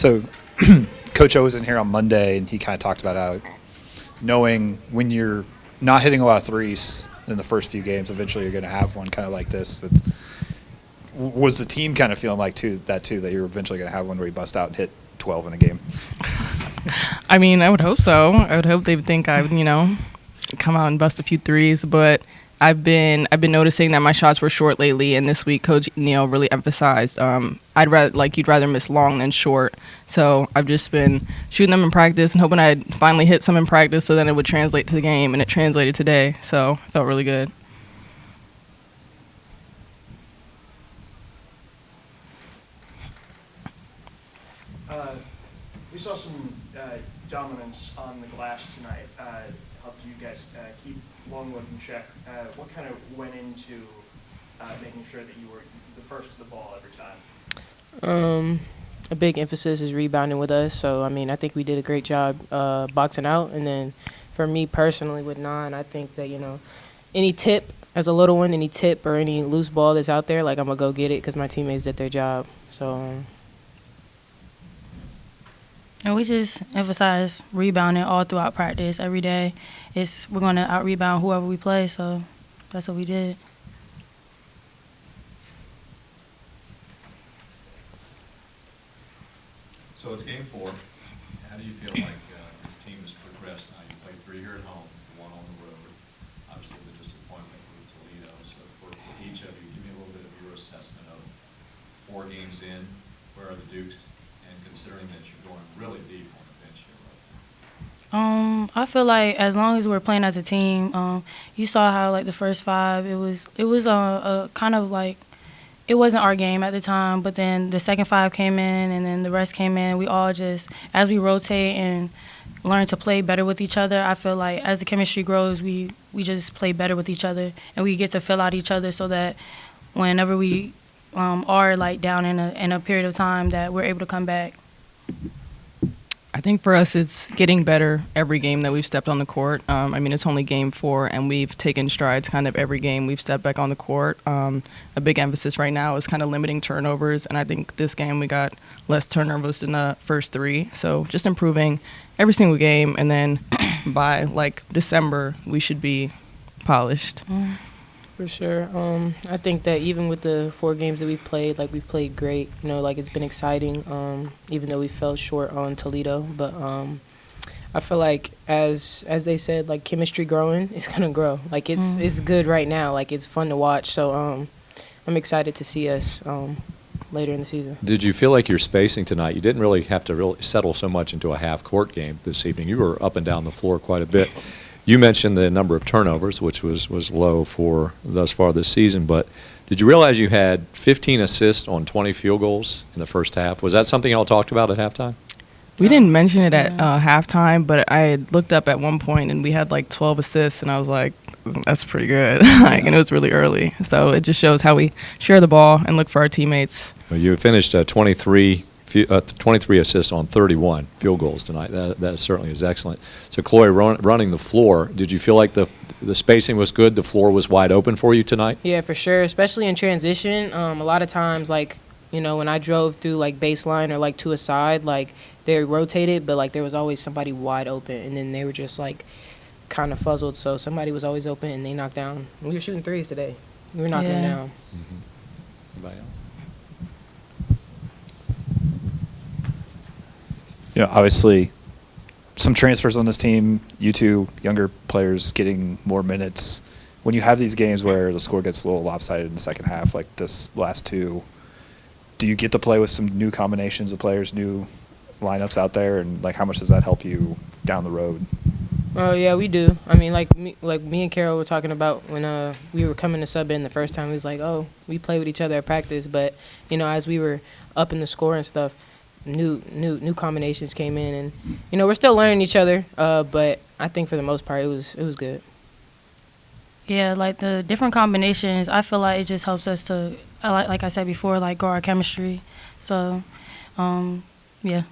So Coach O was in here on Monday, and he kind of talked about how knowing when you're not hitting a lot of threes in the first few games, eventually you're going to have one kind of like this. Was the team kind of feeling like that you're eventually going to have one where you bust out and hit 12 in a game? I mean, I would hope so. I would hope they would think I would, come out and bust a few threes. But I've been noticing that my shots were short lately, and this week Coach Neal really emphasized you'd rather miss long than short. So I've just been shooting them in practice and hoping I'd finally hit some in practice, so then it would translate to the game, and it translated today. So it felt really good. We saw some dominance on the glass tonight. Helped you guys keep Longwood in check. What kind of went into making sure that you were the first to the ball every time? A big emphasis is rebounding with us. So, I think we did a great job boxing out. And then for me personally with 9, I think that, any tip, as a little one, any tip or any loose ball that's out there, I'm going to go get it because my teammates did their job. So. And we just emphasize rebounding all throughout practice every day. We're going to out-rebound whoever we play, so that's what we did. So it's game 4. How do you feel like this team has progressed now? You played 3 here at home, 1 on the road. Obviously the disappointment with Toledo. So for each of you, give me a little bit of your assessment of 4 games in. Where are the Dukes? And considering that you're going really deep on the bench here right now. I feel like as long as we're playing as a team, you saw how the first 5, it was a kind of it wasn't our game at the time, but then the second 5 came in, and then the rest came in. We all just, as we rotate and learn to play better with each other, I feel like as the chemistry grows, we just play better with each other, and we get to fill out each other so that whenever we are down in a period of time that we're able to come back. I think for us it's getting better every game that we've stepped on the court. It's only game 4, and we've taken strides kind of every game we've stepped back on the court. A big emphasis right now is kind of limiting turnovers, and I think this game we got less turnovers than the first 3. So just improving every single game, and then by December we should be polished. For sure. I think that even with the 4 games that we've played, we've played great. It's been exciting, even though we fell short on Toledo. But I feel like as they said, chemistry growing, it's going to grow. It's good right now. It's fun to watch. So I'm excited to see us later in the season. Did you feel like your spacing tonight, you didn't really have to really settle so much into a half-court game this evening. You were up and down the floor quite a bit. You mentioned the number of turnovers, which was low for thus far this season, but did you realize you had 15 assists on 20 field goals in the first half? Was that something y'all talked about at halftime? We didn't mention it at halftime, but I had looked up at one point and we had 12 assists, and I was like, that's pretty good. And it was really early. So it just shows how we share the ball and look for our teammates. Well, you finished 23 assists on 31 field goals tonight. That certainly is excellent. So, Chloe, running the floor, did you feel like the spacing was good? The floor was wide open for you tonight? Yeah, for sure, especially in transition. A lot of times, when I drove through, baseline or, to a side, they rotated, but, there was always somebody wide open, and then they were just, kind of fuzzled. So somebody was always open, and they knocked down. We were shooting threes today. We were knocking them down. Mm-hmm. Anybody else? Obviously, some transfers on this team, you two younger players getting more minutes. When you have these games where the score gets a little lopsided in the second half, like this last 2, do you get to play with some new combinations of players, new lineups out there, and how much does that help you down the road? Oh yeah, we do. Me and Carol were talking about when we were coming to sub in the first time. We was oh, we play with each other at practice, but as we were up in the score and stuff, new combinations came in, and we're still learning each other, but I think for the most part it was good. Yeah, the different combinations, I feel like it just helps us to, like I said before, grow our chemistry. So, yeah.